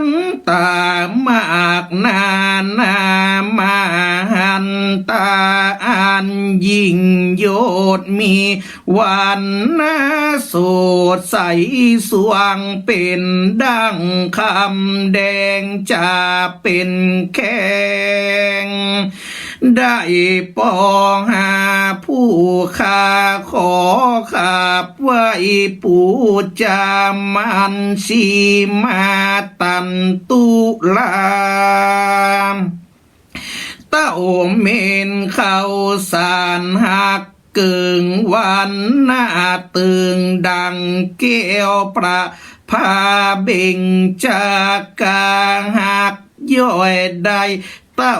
นตามากนามาหันตาอันยิ่งโยดมีวันนาโสดใสสว่างเป็นดังคำแดงจะเป็นแข็งได้ปองหาผู้ข้าขอขับไว้ปูจามันสีมาตันตุลามเต้าเมนเข้าสารหักเกิงวันหน้าตึงดังแก้วประพาเบ่งจากกาหักย่อยได้เต้า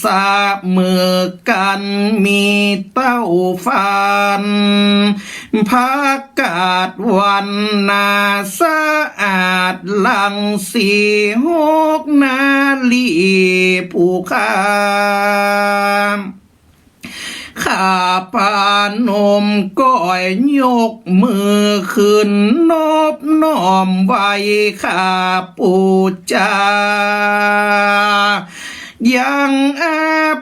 สาเมื่อกันมีเต้าฟันพักกาดวันนาสะอาดลังสีหกนาลีผู้ข้ามข้าพานมก้อยยกมือขึ้นนบน้อมไว้ข้าปูจายังอา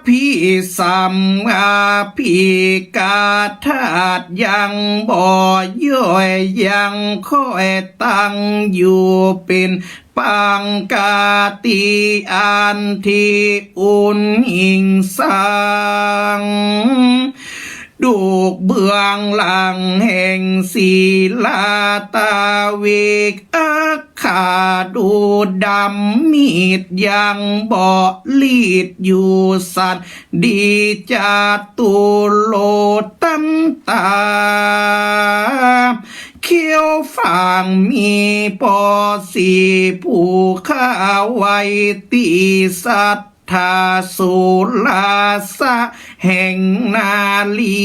พี่สัมอาพี่กาธาตุยังบ่ย่อยยังค่อยตั้งอยู่เป็นปังกาตีอันที่อุ่นหิงสังดูกเบื้องหลังแห่งศีลาตาเวกอาขาดูดำมีดยังบ่ลีดอยู่สัตว์ดีจาตุโลตันตาเขียวฝ่างมีปอสีผู้ข้าไว้ตีสัตทาสุลาสะแห่งนาลี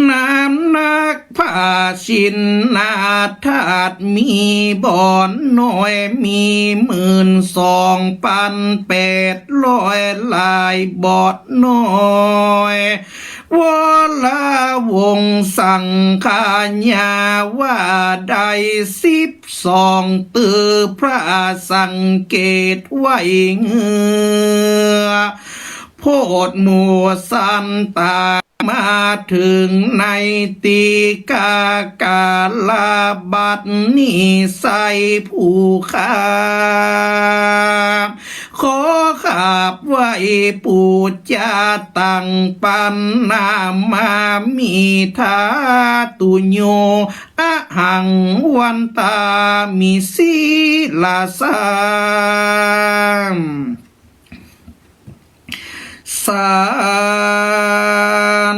น้ำนักผ้าชินนาธาตุมีบ่อนน้อยมี12,800ลายบอดน้อยวลาวงสังขญาว่าได้12ตือพระสังเกตไว้เงือโพดมัวสันตามาถึงในตีกากาลาบัดนี้ใส่ผู้ข้าขอขับไว้ปูจาตั้งปันนามามีทาตุโยอะหังวันตามิศีลาสามสา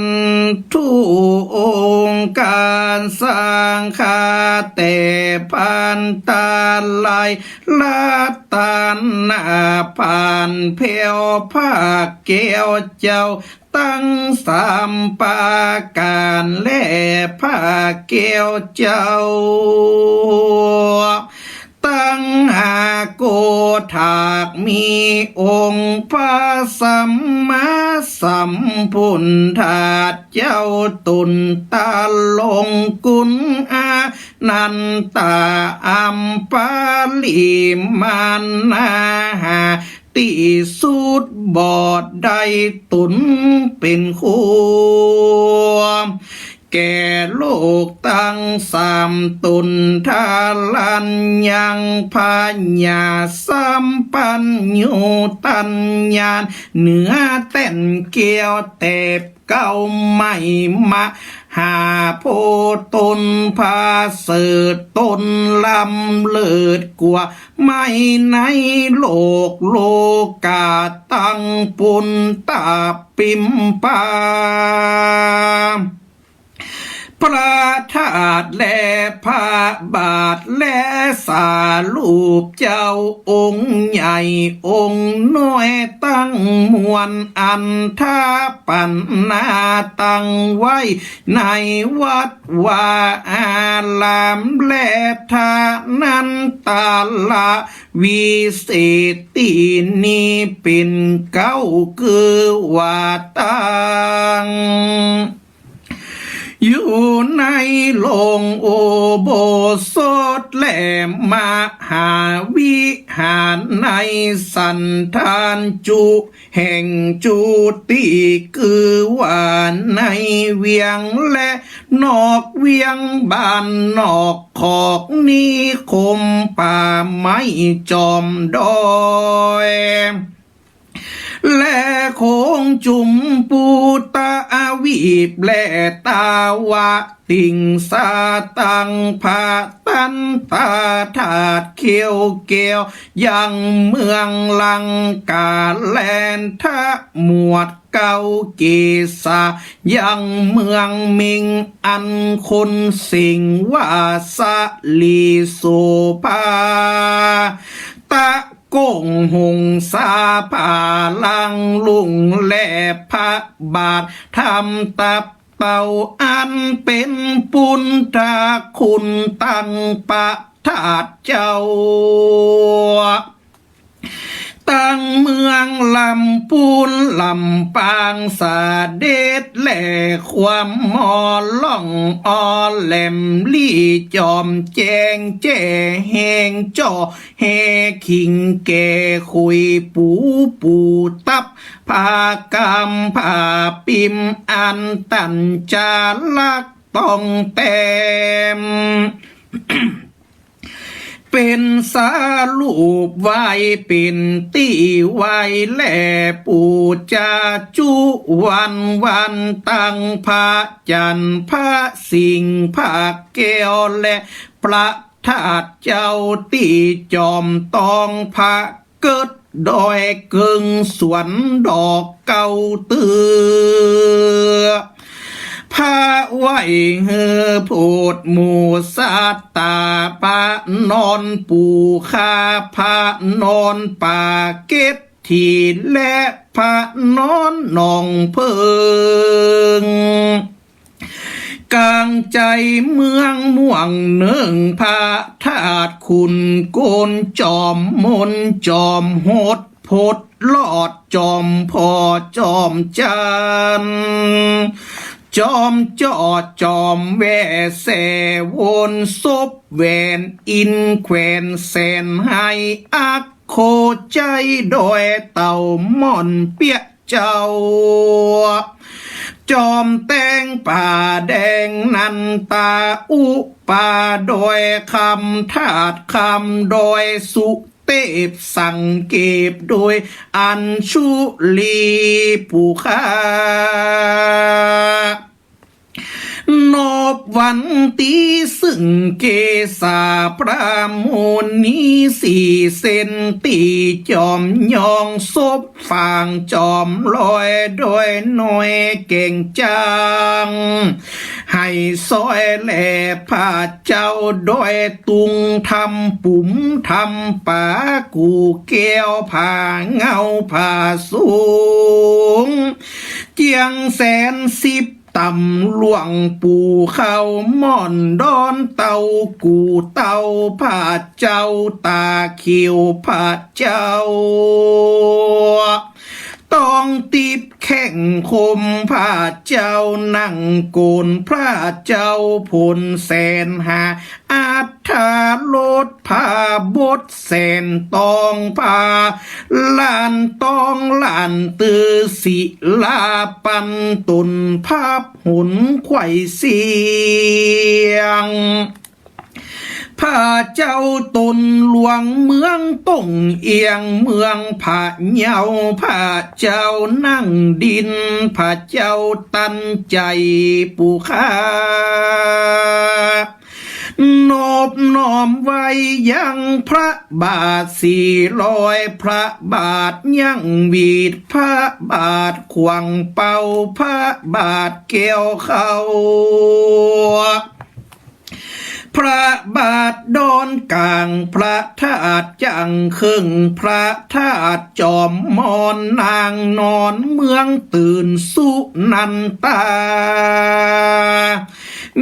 รทุองค์การสร้างคาแต่พันตาลายลาตานนาผ่านเพวภาคแก้วเจ้าตั้งสามปาการและภาคแก้วเจ้าตั้งหาโกถากมีองค์พระสัมมาสัมพุทธาเจ้าตุนตาลงกุลอานันตาอัมปาลิมานาหาติสุดบอดได้ตุนเป็นคู่แก่โลกตั้งสามตุนทาลันยังพาญาสัมปัญโยตัญญาณเหนือเต้นเกี่ยวเตบเก้าไม่มาหาโพตนพาเสดตนลำเลิศกว่าไม่ในโลกาตั้งปุนตาปิมปาพระธาตุและพระบาทและสารูปเจ้าองค์ใหญ่องค์น้อยตั้งมวลอันทาปันนาตั้งไว้ในวัดวาอารามและทานันตาละวิเศษตีนี้เป็นเก้าคือว่าตัง อยู่ในโลงโอโบสถและมหาวิหารในสันธานจุแห่งจุติคือว่าในเวียงและนอกเวียงบ้านนอกขอกนิคมป่าไม้จอมดอยและโคงจุมปูตาวีบและตาวะติงสาตังผาตันตาถาดเขียวเกียวยังเมืองลังกาแลนทะหมวดเก้าเกษายังเมืองมิงอันคนสิงวาสลีโสภาตะกงหงสาผาลังลุงแลพระบาททำตับเต่าอันเป็นปุณตาคุณตั้งปะถาดเจ้าตั้งเมืองลำปูนลำปางสาเด็ดแหล่ความมอล่องออแหลมลี่จอมแจงแจ้แหงจ่อแหขิงแก่คุยปูตับผากำผาปิมอันตันจาลักต้องแต้ม เป็นสาลูปไว้เป็นตีไว้แหล่ปูจาจุวันตั้งพระจันทร์พระสิงห์พระแก้วและพระธาตุเจ้าตีจอมตองพระเกิดดอยเกิงสวนดอกเก่าเตือพระไหวเฮอโพดหมูสัตตาปะนอนปูคาพระนอนป่าเกตทีและพระนอนหนองเพิงกลางใจเมืองม่วงเนืองพระธาตุคุณโกนจอมมนจอมโหดพดลอดจอมพอจอมจันจอมจอดจอมแวแสวนศพแวนอินแขวนแสนให้อักโคใจดอยเต่าม่อนเปียเจ้าจอมแตงป่าแดงนันตาอุป่าดอยคำธาตุคำดอยสุเตบสังเก็บโดยอัญชุลีปูคานอบวันตีซึ่งเกษาพระมูลนี้สี่เซนตีจอมยองศพฟางจอมลอยโดยหน่อยเก่งจังให้ซอยแหล่ผ้าเจ้าโดยตุงทำปุ่มทำป่ากูแก้วผ้าเงาผ้าสูงเจียงแสนสิบตำหลวงปูเข้าม่อนดอนเต่ากูเต่าผาเจ้าตาเขียวผาเจ้าต้องติดแข่งคมผาเจ้านั่งโกนพระเจ้าผลแสนหาอาถาโลดผาบดแสนตองผาลานตองลานตือศิลาปันตุนภาพหุนไข่เสียงพระเจ้าตนหลวงเมืองต้งเอียงเมืองผาเหาพระเจ้านั่งดินพระเจ้าตันใจปูคานอบน้อมไว้ยังพระบาท400พระบาทยังวีดพระบาทขวางเป่าพระบาทเกี่ยวเขาพระบาทดอนกลางพระธาตุจังครึ่งพระธาตุจอมมอนนางนอนเมืองตื่นสุนันตา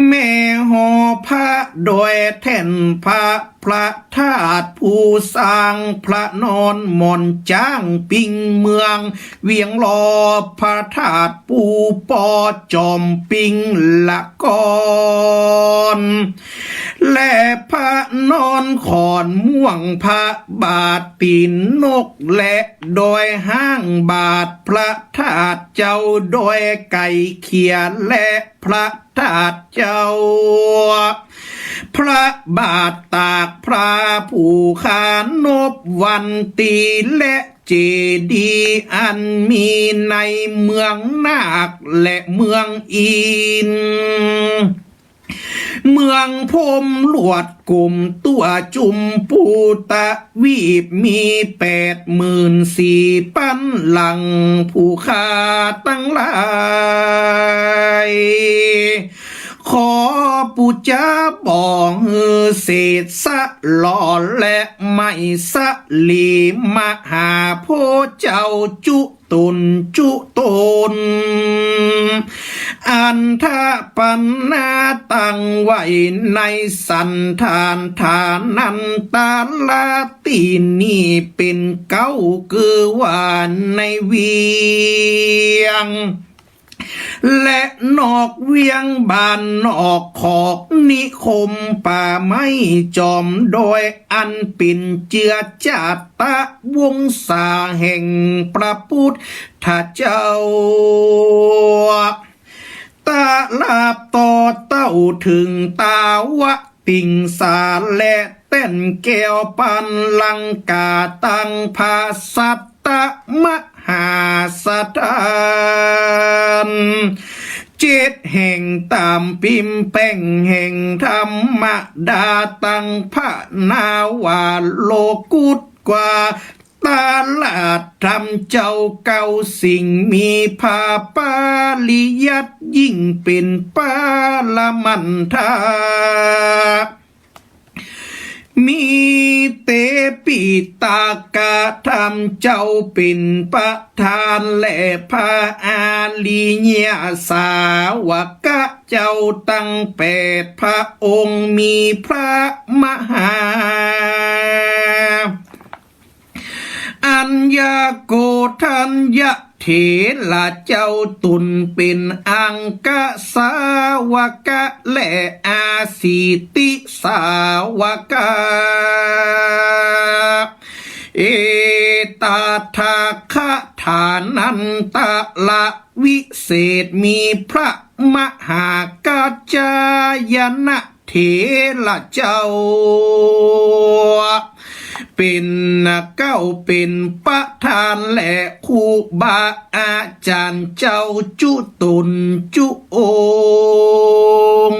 แม่หอพระโดยแท่นพระ พระธาตุผู้สร้างพระนอนหมอนจ้างปิงเมืองเวียงรอพระธาตุปูปอจอมปิงละก่อนและพระนอนขอนม่วงพระบาทปีนนกและโดยห้างบาทพระธาตุเจ้าโดยไก่เขียและพระธาตุเจ้าพระบาทตากพระผู้ขานบวันตีและเจดีย์อันมีในเมืองนาคและเมืองอินเมืองพมหลวดกลุ่มตัวจุมปูตะวีบมี84,000หลังผู้ขาตั้งหลายขอปูจาบอกเศษสะหล่อและไม่สะลีมหาโพเจ้าจุตุนจุตนอันทะปันนาตั้งไว้ในสันฐานฐานันตาลาตีนี่เป็นเก้าคือว่าในเวียงและนอกเวียงบานนอกขอกนิคมป่าไม้จอมโดยอันปิ่นเจือจาตะวงศาแห่งพระพุทธเจ้าตาลาบต่อเต้าถึงตาวะปิงสาและเต้นแก้วปันลังกาตังภาสัตตะมหาสถานเจ็ดแห่งตามปิมแป้งแห่งธรรมดาตังพระนาวาโลกุตกว่าตาลาดทำเจ้าเก่าสิ่งมีภาปาลิยัดยิ่งเป็นปาละมันทามีเตปิตากะทำเจ้าเป็นประธานและพระอาลีเนียสาวกะเจ้าตั้ง8 พระองค์มีพระมหาอัญญาโกทัญญะเถระเจ้าตุนเป็นอังกะสาวกะและอาสิติสาวกะเอตาทาคะฐานันตะละวิเศษมีพระมหากัจจายนะเถระเจ้าเป็นเก้าเป็นประธานและครูบาอาจารย์เจ้าจุตุนจุอง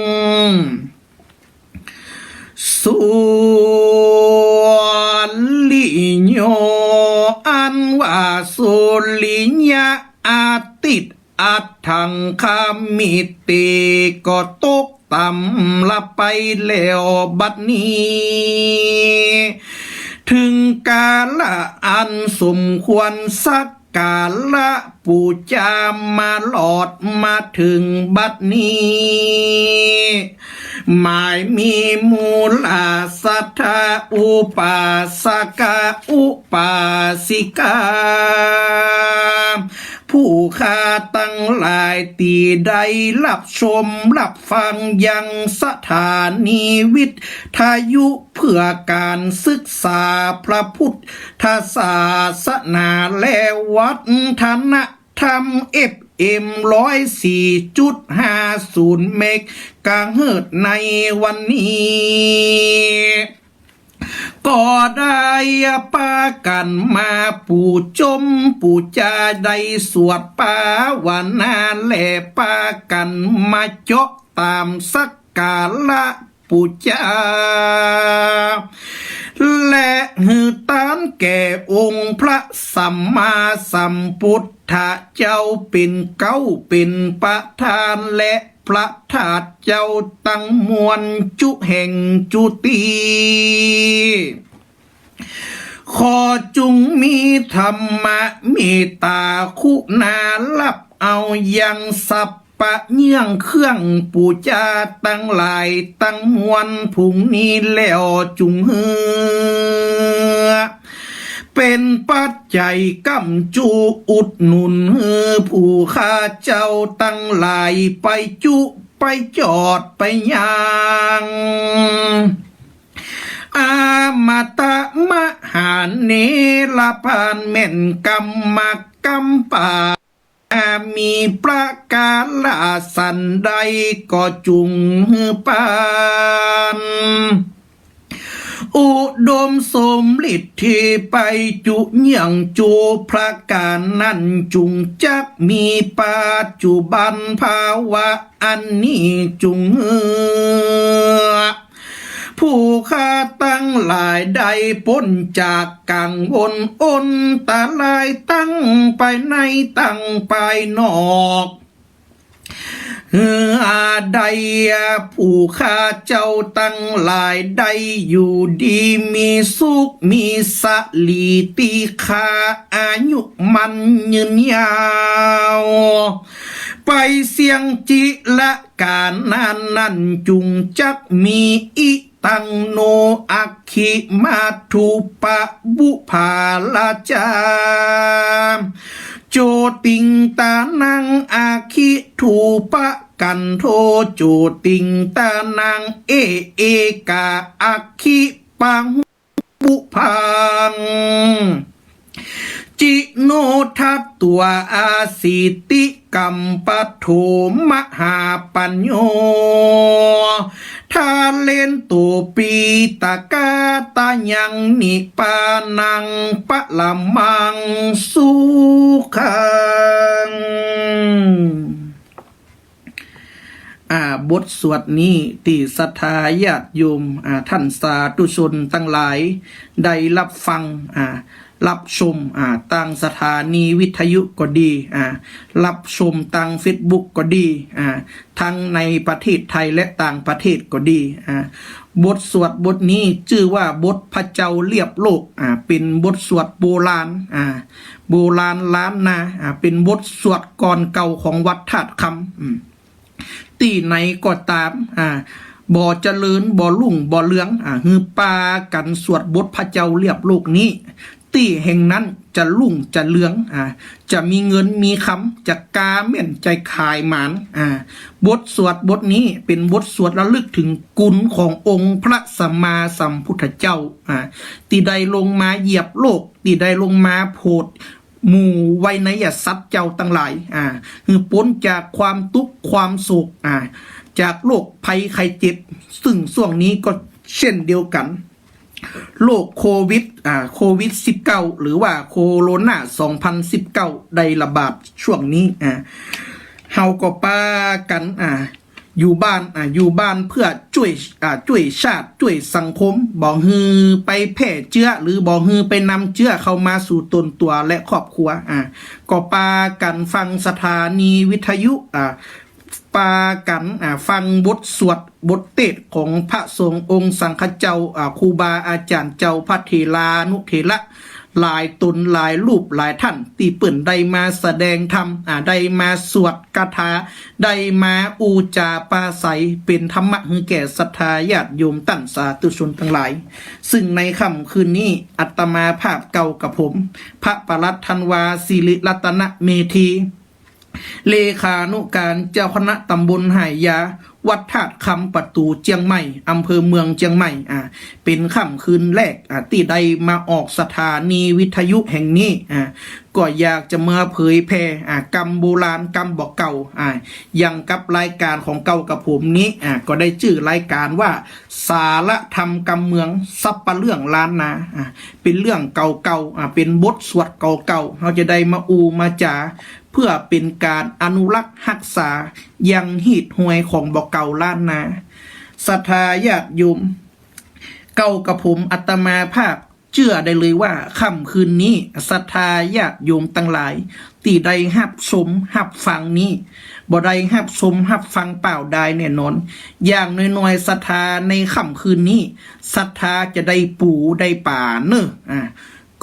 ส่วนลิโยอันว่าสุลิญะอาติดอัตถังคามิติก็ตกต่ำละไปแล้วบัดนี้ถึงกาละอันสมควรสักกาละปูจามาหลอดมาถึงบัดนี้หมายมีมูลาสัทธาอุปาสกาอุปาสิกาผู้ข้าตั้งหลายตีได้รับชมรับฟังยังสถานีวิทยุเพื่อการศึกษาพระพุทธศาสนาและวัฒนธรรมFM 104.50 เมกะเฮิรตซ์ในวันนี้ก็ได้ปากันมาปู่จมปู่จาได้สวดปาวนาและปากันมาเจาะตามสักกาละปู่จาและหือตานแก่องค์พระสัมมาสัมพุทธเจ้าเป็นเก้าเป็นประธานและพระธาตุเจ้าตั้งมวลจุแห่งจุตีขอจุงมีธรรมะเมตตาคุณาลับเอายังสัพพ ปะเยี่ยงเครื่องปูจาตั้งหลายตั้งมวลผุงนี้แล้วจุงเฮือเป็นปัจจัยกำจูอุดหนุนผู้ข้าเจ้าตั้งหลายไปจุไปจอดไปยังอามาตะมหาเนรพานแม่นกรรมกรรมป่ามีประกาลสันใดก็จุงปานอุดมสมฤทธิ์ที่ไปจุเยี่ยงจูพระการนั้นจุงจักมีปัจจุบันภาวะอันนี้จุงผู้ข้าตั้งหลายใดพ้นจากกังวลอนตาลายตั้งไปในตั้งไปนอกใดผู้ข้าเจ้าตั้งหลายใดอยู่ดีมีสุขมีสลีตีคาอายุมันยืนยาวไปเสียงจิละการนั้นจุงจักมีอิตังโนอักขิมาทุปะบุภาลาจาโจติงตานังอาคิทูปะกันโทโจติงตานังเอกาอาคิปังบุพังจิโนทัตตัวอาสิติกัมปโถมหาปัญโยทาเลนตุปีตากาตายังนิปานังปะละมังสุขังบทสวดนี้ที่ศรัทธาญาติโยมท่านสาธุชนทั้งหลายได้รับฟังรับชมตั้งสถานีวิทยุก็ดีรับชมตั้งเฟซบุ๊กก็ดีทั้งในประเทศไทยและต่างประเทศก็ดีบทสวดบทนี้ชื่อว่าบทพระเจ้าเรียบโลกเป็นบทสวดโบราณโบราณล้านนาเป็นบทสวดก่อนเก่าของวัดธาตุคำที่ไหนก็ตามบ่เจริญบ่ลุ่งบ่เลืองฮือปากันสวดบทพระเจ้าเรียบโลกนี้ที่แห่งนั้นจะลุ่งจะเลืองจะมีเงินมีคำจะกาเม่นใจขายหมานบทสวดบทนี้เป็นบทสวดระลึกถึงกุลขององค์พระสัมมาสัมพุทธเจ้าที่ได้ลงมาเหยียบโลกที่ได้ลงมาโพดหมู่ไวนยสัตว์เจ้าตั้งหลายคือพ้นจากความทุกข์ความโศกจากโรคภัยไข้เจ็บซึ่งช่วงนี้ก็เช่นเดียวกันโรคโควิด -19 หรือว่าโคโรนา2019ได้ระบาดช่วงนี้เฮาก็ป้ากันอยู่บ้านเพื่อช่วยชาติช่วยสังคมบ่ฮือไปแพร่เชื้อหรือบ่ฮือไปนำเชื้อเข้ามาสู่ตนตัวและครอบครัวก็ปากันฟังสถานีวิทยุปากันฟังบทสวดบทเทศของพระสงฆ์องค์สังฆเจ้าครูบาอาจารย์เจ้าพระเถรานุเถระหลายตนหลายรูปหลายท่านที่เปิ่นได้มาแสดงธรรมได้มาสวดคาถาได้มาอูจาปาศัยเป็นธรรมะให้แก่ศรัทธาญาติโยมตั้งสาธุชนทั้งหลายซึ่งในค่ำคืนนี้อาตมาภาพเก่ากับผมพระปลัดธันวาศิริรัตนเมธีเลขานุการเจ้าคณะตำบลไหยาวัดธาตุคำประตูเจียงใหม่อำเภอเมืองเจียงใหม่เป็นค่ำคืนแรกที่ได้มาออกสถานีวิทยุแห่งนี้ก็อยากจะมาเผยแพร่กรรมโบราณกรรมบอกเก่ายังกับรายการของเก่ากับผมนี้ก็ได้ชื่อรายการว่าสารธรรมกรรมเมืองซับปะเรื่องล้านนาเป็นเรื่องเก่าๆเป็นบทสวดเก่าๆเราจะได้มามาจาเพื่อเป็นการอนุรักษ์รักษายังหีดหวยของบอกเก่าล้านนาศรัทธาญาติโยมเก่ากับผมอาตมาภาพเชื่อได้เลยว่าค่ำคืนนี้ศรัทธาญาติโยมตั้งหลายที่ได้หับชมหับฟังนี้บ่ได้หับชมหับฟังเปล่าได้แน่นอนอย่างน้อยๆศรัทธาในค่ำคืนนี้ศรัทธาจะได้ปูได้ป่าเนอะ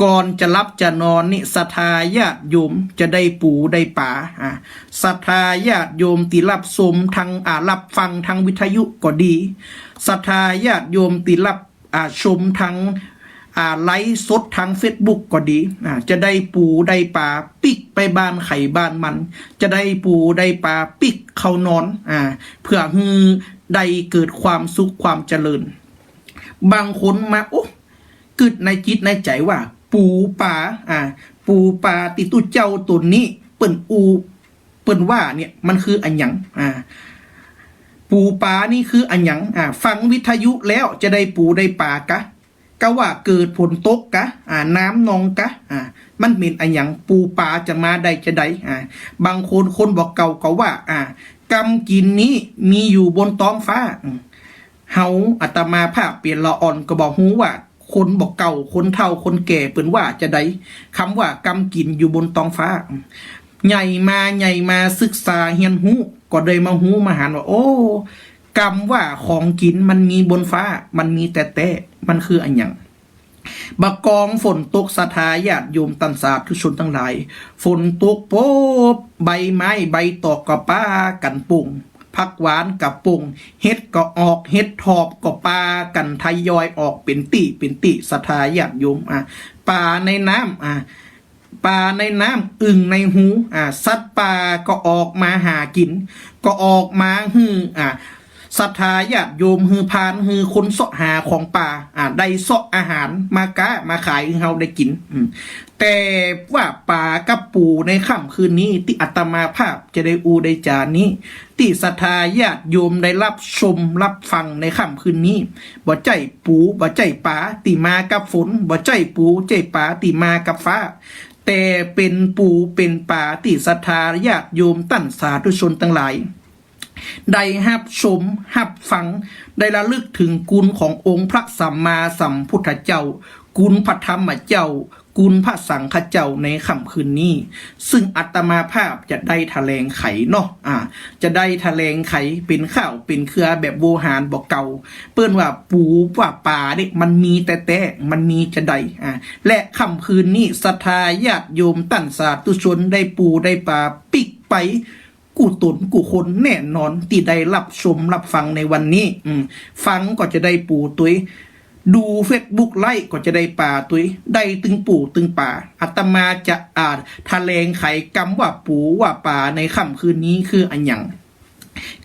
ก่อนจะรับจะนอนนี่ศรัทธาญาติโยมจะได้ปูได้ป่าศรัทธาญาติโยมที่รับชมทางรับฟังทางวิทยุก็ดีศรัทธาญาติโยมที่รับชมทางไลฟ์สดทาง Facebook ก็ดีจะได้ปูได้ป่าปิกไปบ้านไข่บ้านมันจะได้ปูได้ป่าปิกเขานอนเพื่อให้ได้เกิดความสุขความเจริญบางคนมาโอ้กึดในจิตในใจว่าปูป่าปูป่าติตุเจ้าตัวนี้เปิ้นว่าเนี่ยมันคืออันหยังปูป่านี่คืออันหยังฟังวิทยุแล้วจะได้ปูได้ป่ากะก็ว่าเกิดฝนตกกะน้ำนองกะมันเป็นอันหยังปูป่าจะมาได้จะได้บางคนบอกเก่าก็ว่ากำกินนี้มีอยู่บนท้องฟ้าเฮาอาตมาภาพเปลี่ยนละอ่อนก็บอกฮู้ว่าคนบอกเก่าคนเฒ่าคนแก่เปิ้นว่าจะได้คำว่ากำกินอยู่บนท้องฟ้าใหญ่มาศึกษาเรียนรู้ก็ได้มาฮู้มาหาว่าโอ้กำว่าของกินมันมีบนฟ้ามันมีแต่มันคืออันหยังบักกองฝนตกศรัทธาญาติโยมตันสาธุชนทั้งหลายฝนตกโป๊บใบไม้ใบตอกก็ป้ากันปุ่งผักหวานกับปุ่งเฮ็ดก็ออกเฮ็ดทอบก็ปากันทยอยออกเป็นติศรัทธาญาติโยมปลาในน้ำปลาในน้ำอึ่งในหูสัตว์ป่าก็ออกมาหากินก็ออกมาฮือศรัทธาญาติโยมฮือพานฮือคนเสาะหาของป่าได้เสาะอาหารมากะมาขายให้เฮาได้กินแต่ว่าป่ากับปูในค่ำคืนนี้ที่อาตมาภาพจะได้อูได้จานี้ที่ศรัทธาญาติโยมได้รับชมรับฟังในค่ำคืนนี้บ่ใจปูบ่ใจป่าที่มากับฝนบ่ใจปูใจป่าที่มากับฟ้าแต่เป็นปูเป็นป่าที่ศรัทธาญาติโยมตั้นสาธุชนทั้งหลายได้หับชมหับฟังได้ระลึกถึงคุณขององค์พระสัมมาสัมพุทธเจ้าคุณพระธรรมเจ้าคุณพระสังฆเจ้าในค่ำคืนนี้ซึ่งอาตมาภาพจะได้แถลงไขเนาะจะได้แถลงไขเป็นข้าวเป็นเครือแบบโบราณบอกเก่าเปิ้นว่าปูว่าป่าเนี่ยมันมีแต่มันมีจะได้และค่ำคืนนี้ศรัทธาญาติโยมตั้นสาธุชนได้ปูได้ป่าปิกไปกูตนกูคนแน่นอนที่ได้รับชมรับฟังในวันนี้ฟังก็จะได้ปูตุ้ยดูเฟซบุ๊กไลค์ก็จะได้ป่าตุ้ยได้ตึงปู่ตึงป่าอาตมาจะแถลงไขกรรมว่าปูว่าป่าในค่ำคืนนี้คืออันหยัง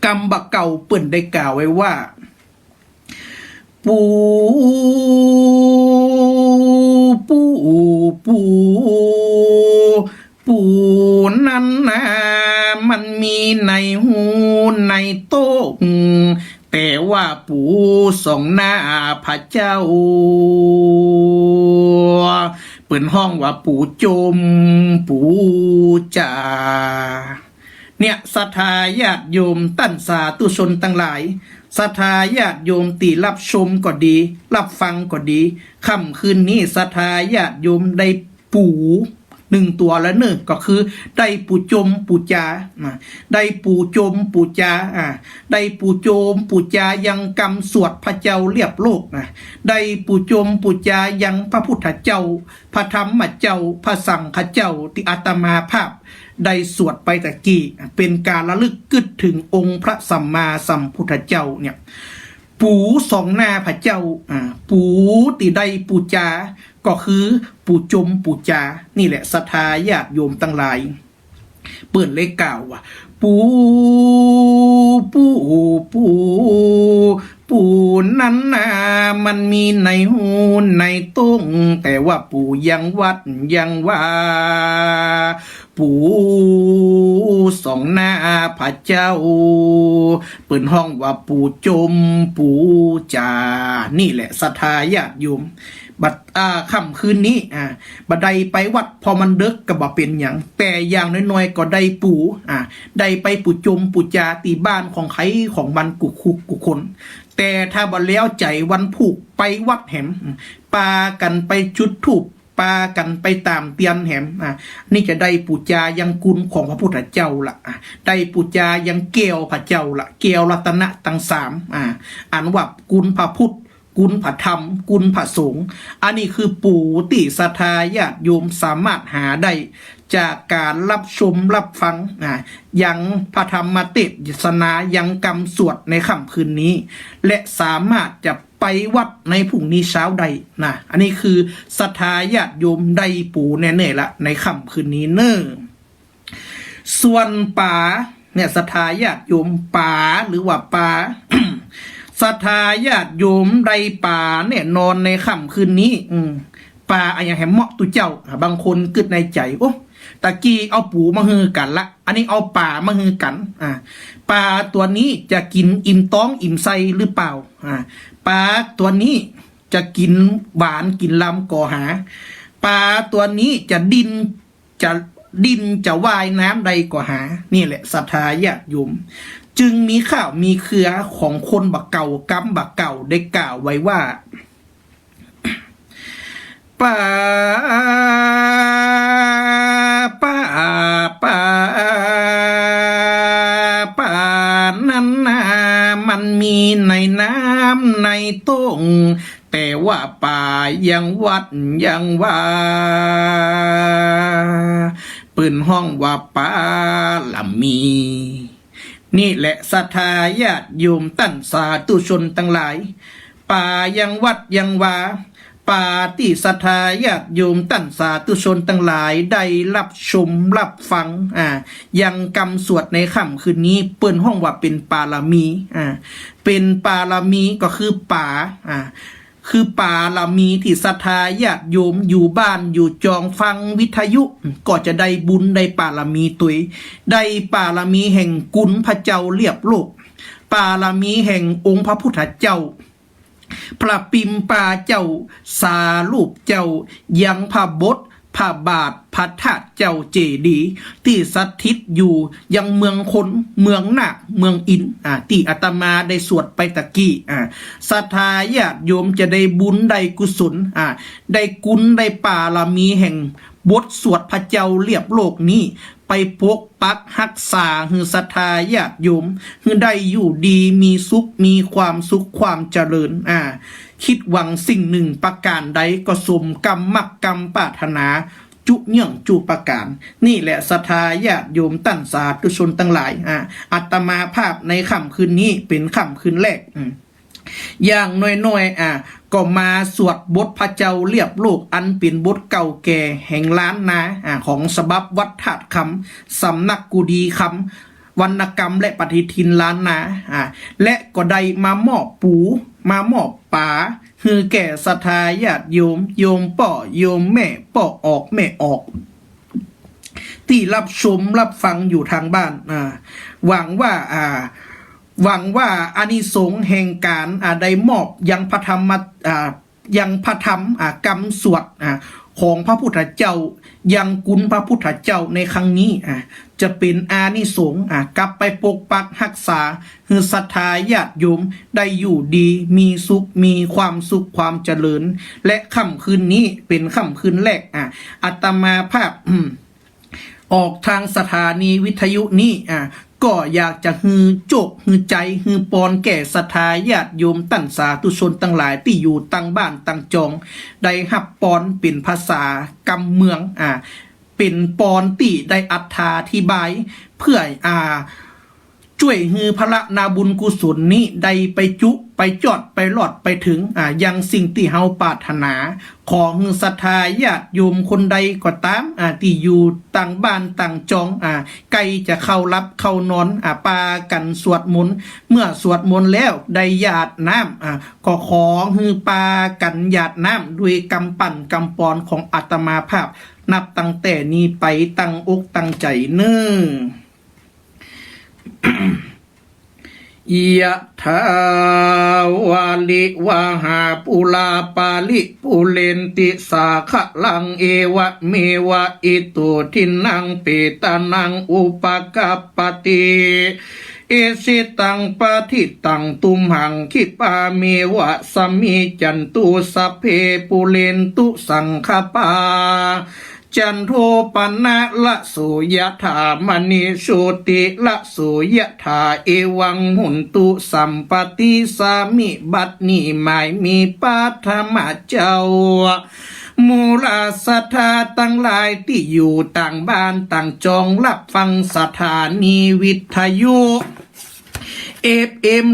กรรมบักเก่าเปิ่นได้กล่าวไว้ว่าปูนั้นมันมีในหูในโต๊ะแต่ว่าปูสองหน้าพระเจ้าเปิ่นห้องว่าปูจมปูจ่าเนี่ยศรัทธาญาติโยมตั้นสาธุชนทั้งหลายศรัทธาญาติโยมตีรับชมก็ดีรับฟังก็ดีค่ำคืนนี้ศรัทธาญาติโยมได้ปูหนึ่งตัวแล้วเนอะก็คือได้ปูจมปูจาได้ปูจมปูจาได้ปูจมปูจายังกรรมสวดพระเจ้าเรียบโลกได้ปูจมปูจายังพระพุทธเจ้าพระธรรมเจ้าพระสังฆเจ้าที่อาตมาภาพได้สวดไปตะกี้เป็นการระลึกกึดถึงองค์พระสัมมาสัมพุทธเจ้าเนี่ยปูสองหน้าพระเจ้าปูที่ได้ปูจาก็คือปูจมปูจานี่แหละศรัทธาญาติโยมตั้งหลายเปิดเลขกล่าวว่าปูนั้นมันมีในหูในต้งแต่ว่าปูยังวัดยังว่าปูสองหน้าพระเจ้าเปิดห้องว่าปูจมปูจานี่แหละศรัทธาญาติโยมบัดค่ำคืนนี้บัดใดไปวัดพอมันเดึกก็บ่เป็นหยังแต่อย่างน้อยๆก็ได้ปูได้ไปปูจมปูจาตีบ้านของใครของมันกุคุกกุคนแต่ถ้าบ่แล้วใจวันผูกไปวัดแหมปากันไปจุดธูปปากันไปตามเตียนแหมนี่จะได้ปูจายังกุลของพระพุทธเจ้าละได้ปูจายังเกลียวพระเจ้าละเกลียวรัตนะตั้งสามอันว่ากุลพระพุทธ กุลพระธรรมกุลพระสงฆ์อันนี้คือปู่ติศรัทธาญาติโยมสามารถหาได้จากการรับชมรับฟังยังพระธรรมเทศนายังกรรมสวดในค่ำคืนนี้ และสามารถจะไปวัดในพรุ่งนี้เช้าได้นะอันนี้คือศรัทธาญาติโยมได้ปู่แน่ๆละในค่ำคืนนี้เนอะส่วนป่าเนี่ยศรัทธาญาติโยมป่าหรือว่าป่า ศรัทธาญาติโยมได้ป่าเนี่ยนอนในค่ำคืนนี้ป่าอะไรอย่างแหมเหมาะตุเจ้าบางคนกึดในใจโอ้ตะกี้เอาปูมาฮือกันละอันนี้เอาป่ามาฮือกันปลาตัวนี้จะกินอิ่มท้องอิ่มไส้หรือเปล่าปลาตัวนี้จะกินหวานกินลำก่อหาปลาตัวนี้จะจะว่ายน้ำใดก็หานี่แหละศรัทธาญาติโยมจึงมีข้าวมีเครือของคนบักเก่ากำบักเก่าได้กล่าวไว้ว่าป่านั้นมันมีในน้ำในต้งแต่ว่าป่ายังวัดยังว่าปืนห้องว่าป่าละมีนี่แหละศรัทธาญาติโยมตั้นสาธุชนทั้งหลายป่ายังวัดยังว่าป่าที่ศรัทธาญาติโยมตั้นสาธุชนทั้งหลายได้รับชมรับฟังยังกำสวดในค่ำคืนนี้เปิ้นห้องว่าเป็นปารามีเป็นปารามีก็คือป่าคือปารามีที่ศรัทธาญาติโยมอยู่บ้านอยู่จองฟังวิทยุก็จะได้บุญได้ปารามีตุยได้ปารามีแห่งกุลพระเจ้าเรียบโลกปารามีแห่งองค์พระพุทธเจ้าพระปิมปาเจ้าสารูปเจ้ายังพระบทพระบาทพระธาตุเจ้าเจดีย์ที่สถิตอยู่ยังเมืองคนเมืองนาคเมืองอินที่อาตมาได้สวดไปตะกี้ศรัทธาญาติโยมจะได้บุญได้กุศลได้กุลได้ปารามีแห่งบทสวดพระเจ้าเรียบโลกนี้ไปปกปักรักษาหือศรัทธาญาติโยมหือได้อยู่ดีมีสุขมีความสุขความเจริญคิดหวังสิ่งหนึ่งประการใดก็สมกรรมมักกรรมปรารถนาจุเนื่องจุประการนี่แหละศรัทธาญาติโยมตั้นสาธุชนทั้งหลายอาตมาภาพในค่ำคืนนี้เป็นค่ำคืนแรกอย่างน้อยๆก็มาสวดบทพระเจ้าเรียบโลกอันเป็นบทเก่าแก่แห่งล้านนาของสบับวัดธาตุคำสำนักกุดีคำวรรณกรรมและปฏิทินล้านนาและก็ได้มามอบปูมามอบป๋าคือแก่ศรัทธาญาติโยมโยมป่อโยมแม่ป่อออกแม่ออกที่รับชมรับฟังอยู่ทางบ้านหวังว่าอานิสงส์แห่งการได้มอบยังพระธรรมยังพระธรรมกรรมสวดของพระพุทธเจ้ายังกุลพระพุทธเจ้าในครั้งนี้จะเป็นอานิสงส์กลับไปปกปักรักษาคือศรัทธาญาติโยมได้อยู่ดีมีสุขมีความสุขความเจริญและค่ำคืนนี้เป็นค่ำคืนแรกอาตมาภาพออกทางสถานีวิทยุนี้ก็อยากจะฮือโจกฮือใจฮือปอนแก่ศรัทธาญาติโยมตั้งสาธุชนตั้งหลายที่อยู่ตั้งบ้านตั้งจองได้หับปอนเป็นภาษากำเมืองเป็นปอนตีได้อัธาธิบายเพื่อช่วยฮือพระนาบุญกุศลนี้ได้ไปจุไปจอดไปหลอดไปถึงยังสิ่งที่เฮาปรารถนาขอฮือศรัทธาญาติโยมคนใดก็ตามที่อยู่ต่างบ้านต่างจองใกล้จะเข้ารับเข้านอนปากันสวดมนต์เมื่อสวดมนต์แล้วได้หยาดน้ำก็ขอฮือปากันหยาดน้ำด้วยกำปั่นกำปอนของอาตมาภาพนับตั้งแต่นี้ไปตั้งอกตั้งใจเน้อยะถาวาลิวะหาปุลาปาลิปุเรนติสาคะลังเอวะเมวะอิโตทินังเปตานังอุปกัปปติเอสิตังปะทิตังตุมหังคิปาเมวะสมิจันตุสัพเพปุเรนตุสังคปา จันโทปนะละโสยถามณีโชติละโสยถาเอวังหุนตุสัมปติสามิบัดนี้หมายมีปาธรรมเจ้ามูลาสถาตั้งหลายที่อยู่ต่างบ้านต่างจองรับฟังสถานีวิทยุFM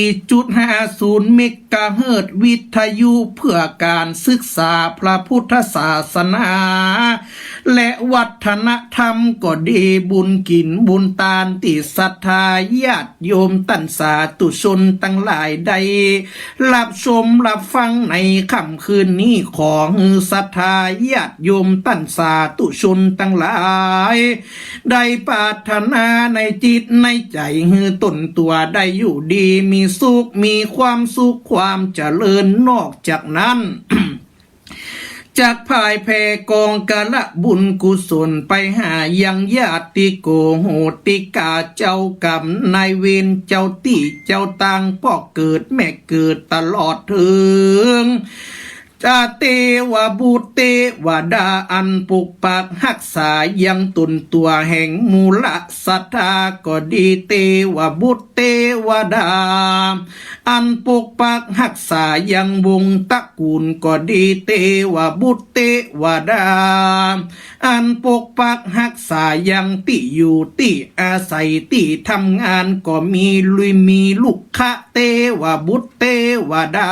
104.50 เมกะเฮิรตซ์วิทยุเพื่อการศึกษาพระพุทธศาสนาและวัฒนธรรมก็ดีบุญกินบุญตาลติศรัทธาญาติโยมตันสาธุชนตั้งหลายใดรับชมรับฟังในค่ำคืนนี้ของศรัทธาญาติโยมตันสาธุชนตั้งหลายได้ปรารถนาในจิตในใจตนตัวได้อยู่ดีมีสุขมีความสุขความเจริญนอกจากนั้น จากภายแผ่กองกะละบุญกุศลไปหายังญาติโกโหติกาเจ้ากรรมนายเวรเจ้าตีเจ้าตังพ่อเกิดแม่เกิดตลอดถึงจาเตวบุตเตวดาอันปุกปักหักษายังตนตัวแห่งมูลสัทธาก็ดีเตวบุตเตวดาอันปุกปักหักษายังวงตระกูลก็ดีเตวบุตเตวดาอันปกปักหักษายังติอยู่ติอาศัยติทำงานก็มีลุยมีลูกคะเตวบุตเตวดา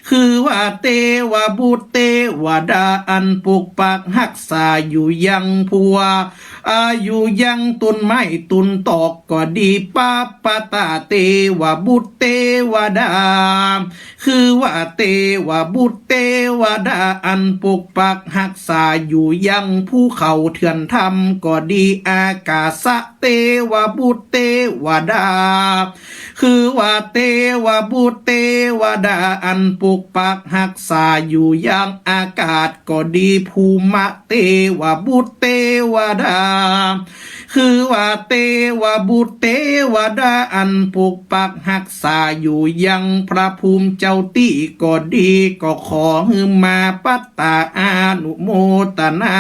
คือว่าเตวบุตเตวดาอันปกปักหักษาอยู่ยังผัวอยู่ยังตุนไม้ตุนตอกก็ดีป้าปะตาเตวบุตเตวดาคือว่าเตวบุตเตวดาอันปกปักหักษาอยู่ยังภูเขาเถื่อนธรรมก็ดีอากาศเตวบุตเตวดาคือว่าเตวบุตเตวดาอันปกปักหักษาอยู่ยังอากาศก็ดีภูมะเตวบุตเตวดาคือว่าเตวบุตรเตวดาอันปกปักหักษาอยู่ยังพระภูมิเจ้าตีก็ดีก็ขอให้มาปัตตาอานุโมตนา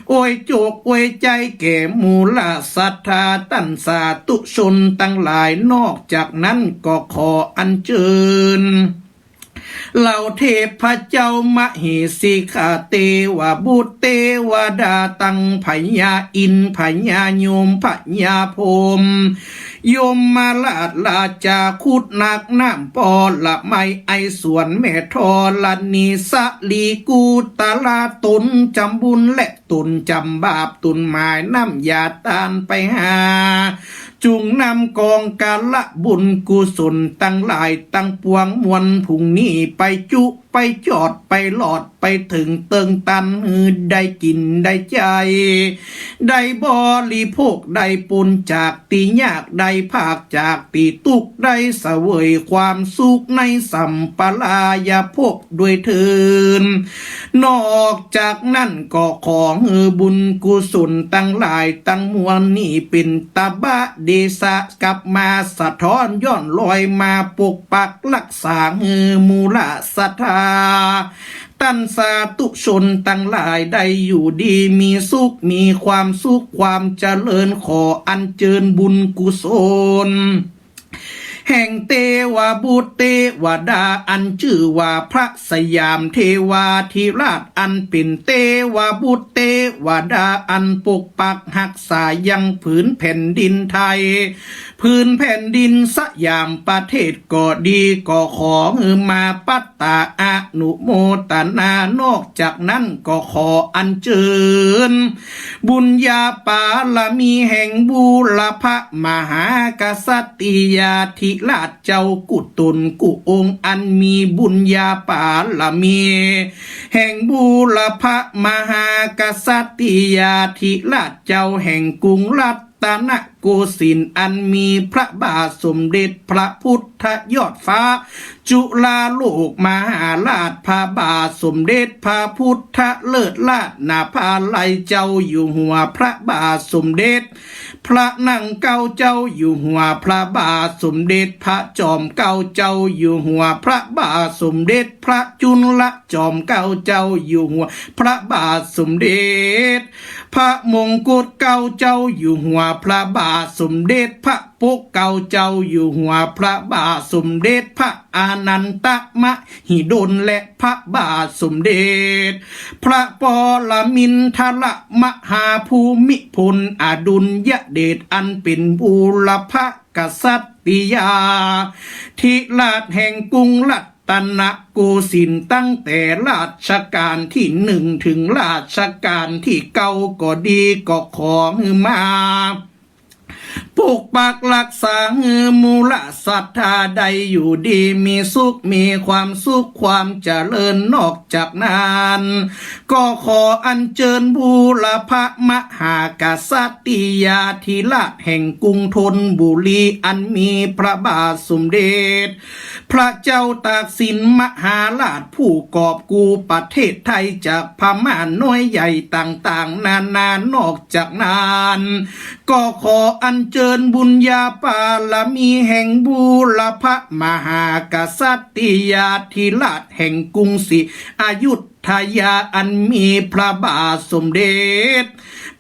โอ้ยโจกโอ้ยใจแก่มูลศรัทธาตันสาธุชนตั้งหลายนอกจากนั้นก็ขออัญเชิญเหล่าเทพเจ้ามหิสิกาเตวบุตรเตวดาตังพญาอินพญาโยมพญาพรหมโยมมาลาดลาจาคุดนักน้ำปอละไม่ไอสวนแม่ทอลนีสะลีกูตาลาตุนจำบุญและตุนจำบาปตุนหมายน้ำยาตานไปหาจุงนำกองกาละบุญกุศลตั้งหลายตั้งปวงมวลผุ่งนี้ไปจุไปจอดไปหลอดไปถึงเติงตันได้กินได้ใจได้บริโภคได้ปุนจากตียากได้ภาคจากตีตุกได้เสวยความสุขในสัมปรายภพด้วยเถินนอกจากนั้นก็ขอบุญกุศลตั้งหลายตั้งมวลนี้เป็นตบะเดสะกลับมาสะท้อนย้อนลอยมาปกปักรักษามูลศรัทธาตันสาธุชนตั้งหลายได้อยู่ดีมีสุขมีความสุขความเจริญขออัญเชิญบุญกุศลแห่งเตวบุตรเตวดาอันชื่อว่าพระสยามเทวาธิราชอันเป็นเตวบุตรเตวดาอันปกปักหักษายังผืนแผ่นดินไทยพื้นแผ่นดินสยามประเทศก็ดีก็ขอมาปัตตาอนุโมตนานอกจากนั้นก็ขออัญเชิญบุญญาปาลมีแห่งบูรพมหากษัตริยาธิราชเจ้ากุตุลกุองค์อันมีบุญญาปาลมีแห่งบูรพมหากษัตริยาธิราชเจ้าแห่งกรุงรัตนโก กุศินทร์อันมีพระบาทสมเด็จพระพุทธยอดฟ้าจุฬาโลกมหาราชพระบาทสมเด็จพระพุทธเลิศราชนาภาลัยเจ้าอยู่หัวพระบาทสมเด็จพระนั่งเก้าเจ้าอยู่หัวพระบาทสมเด็จพระจอมเก้าเจ้าอยู่หัวพระบาทสมเด็จพระจุลจอมเก้าเจ้าอยู่หัวพระบาทสมเด็จพระมงกุฎเก้าเจ้าอยู่หัวพระบาทสมเด็จพระปกเก้าเจ้าอยู่หัวพระบาทสมเด็จพระอานันตมหิดลและพระบาทสมเด็จพระปรมินทรมหาภูมิพลอดุลยเดชอันเป็นบูรพกษัตริยาธิราชแห่งกรุงรัตนโกสินทร์ตั้งแต่รัชกาลที่หนึ่งถึงรัชกาลที่เก้าก็ดีก็ขอมาปกปักรักษามูลศรัทธาใดอยู่ดีมีสุขมีความสุขความเจริญนอกจากนั้นก็ขออัญเชิญบูรพมหากษัตริยาธิราชแห่งกรุงธนบุรีอันมีพระบาทสมเด็จพระเจ้าตากสินมหาราชผู้กอบกู้ประเทศไทยจากพม่าน้อยใหญ่ต่างๆนานอกจากนั้นก็ขออัญเชิญบุญญาปาลมีแห่งบูรพมหากษัตริยาธิราชแห่งกรุงศรีอยุธยาอันมีพระบาทสมเด็จ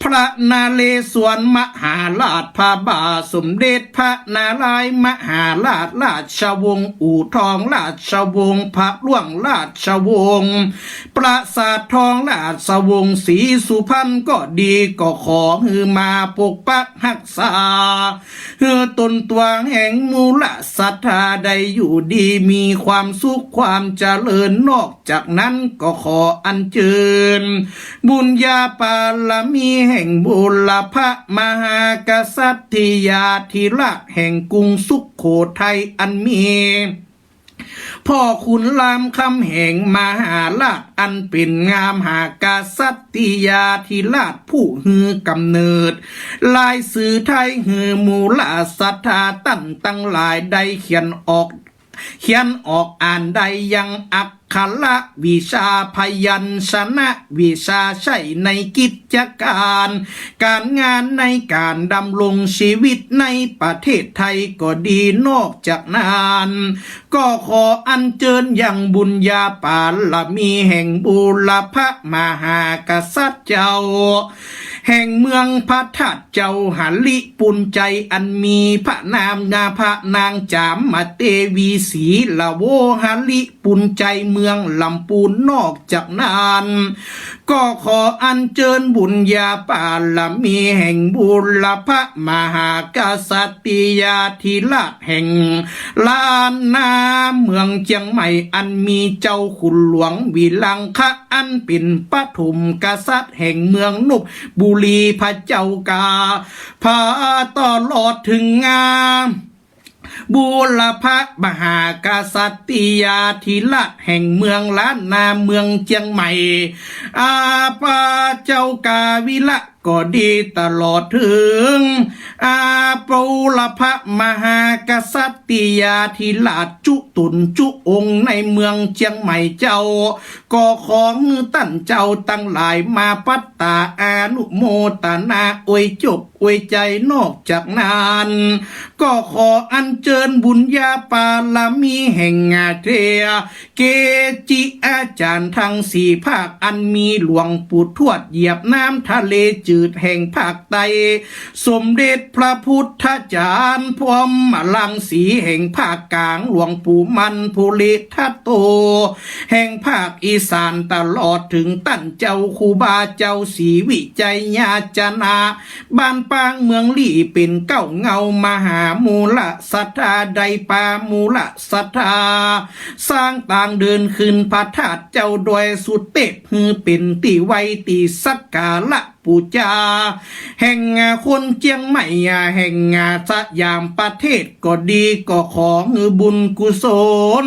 พระนาเรศวรมหาราชพระบาทสมเด็จพระนารายมหาราชราชวงศ์อู่ทองราชวงศ์พระล่วงราชวงศ์ปราสาททองราชวงศ์ศรีสุพรรณก็ดีก็ขอมาปกปักรักษาตนตัวแห่งมูลศรัทธาใดอยู่ดีมีความสุขความเจริญนอกจากนั้นก็ขออัญเชิญบุญญาปาลมีแห่งบุรพมหากษัตริยาธิราชแห่งกรุงสุโขทัยอันมีพ่อขุนรามคำแห่งมหาราชอันเป็นงามหากษัตริยาธิราชผู้กำเนิดลายสื่อไทยมูลศรัทธาตั้งหลายได้เขียนออกอ่านได้ยังอักขระวิชาพยัญชนะวิชาใช้ในกิจการงานในการดำรงชีวิตในประเทศไทยก็ดีนอกจากนั้นก็ขออัญเชิญอย่างบุญญาปาลมีแห่งบูรพมหากษัตริย์เจ้าแห่งเมืองพระธาตุเจ้าหลิปุณใจอันมีพระนามนาพระนางจามมาเตวีศรีละโวหลิปุณใจเมืองลำปูนนอกจากนั้นก็ขออัญเชิญบุญญาปาลมีแห่งบูรพมหากษัตริยาธิราชแห่งล้านนาเมืองเชียงใหม่อันมีเจ้าขุนหลวงวิลังคะอันเป็นปฐมกษัตริย์แห่งเมืองนุบบุรีพระเจ้ากาพาตลอดถึงงามบูรพมหากษัตริยาธิราชแห่งเมืองล้านนาเมืองเชียงใหม่พระเจ้ากาวิละก็ดีตลอดถึงบูรพมหากษัตริยาธิราชจุตุนจุองค์ในเมืองเชียงใหม่เจ้าก็ของตั้นเจ้าตั้งหลายมาปัตตาอานุโมตนาอวยจบอวยใจนอกจากนั้นก็ขออัญเชิญบุญญาปาลมีแห่งเทเกจิอาจารย์ทั้งสี่ภาคอันมีหลวงปู่ทวดเหยียบน้ำทะเลจืดแห่งภาคใต้สมเด็จพระพุทธจารย์พรหมลังสีแห่งภาคกลางหลวงปู่มันภูริทัตโตแห่งภาคอีสานตลอดถึงตั้นเจ้าครูบาเจ้าศรีวิจัยญาจนาบ้านปางเมืองลี่เป็นเก้าเงามหามูลศรัทธาใดปามูลศรัทธาสร้างต่างเดินขึ้นพระธาตุเจ้าโดยสุดเตปเป็นตีไวตีสักกาละปูจาแห่งคนเจียงใหม่แห่งสยามประเทศก็ดีก็ขอบุญกุศล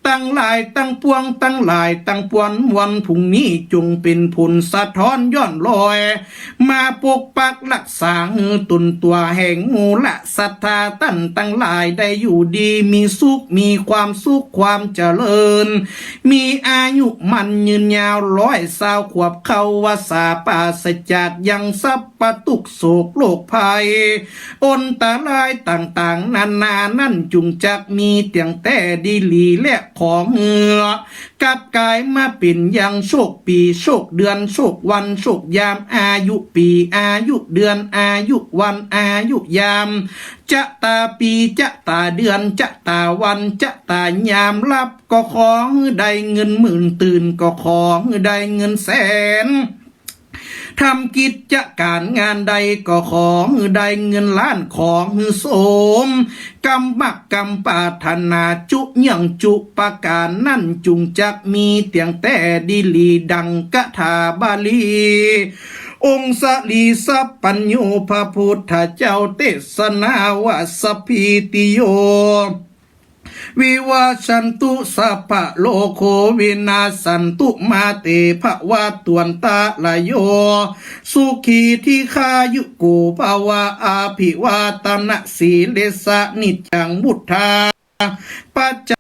ตั้งหลายตั้งปวงตั้งหลายตั้งปวนวันพรุ่งนี้จงเป็นผลสะท้อนย้อนลอย มาปกปักรักษาหือตุนตัวแห่งงูละศรัทธาตั้นตั้งหลายได้อยู่ดีมีสุขมีความสุขความเจริญ มีอายุมันยืนยาว120 ขวบเข้าวาสาปราศจากยังสัพปทุกโศกโรคภัยอนตรายต่างๆนานานั่นจุงจักมีเตียงแต่ดีหลีและของเหงือกับกายมาเป็นอย่างโชคปีโชคเดือนโชควันโชคยามอายุปีอายุเดือนอายุวันอายุยามจะตาปีจะตาเดือนจะตาวันจะตายามรับก็ขอได้เงินหมื่นตื่นก็ขอได้เงินแสนทำกิจการงานใดก็ขอได้เงินล้านของสมกำบักกำปาถนาจุยังจุประการนั่นจุงจักมีเตียงแต่ดีลีดังกะถาบาลีองค์สลีสัพปัญโยพระพุทธเจ้าเทศนาวาสพพีติโยวิวาชันตุสัพพะโลโควินาสันตุมาเตภวะตวนตาลโยสุขีที่คายุโกภาวะอาภิวาตนะสีเลสะนิจังบุทธาปัจ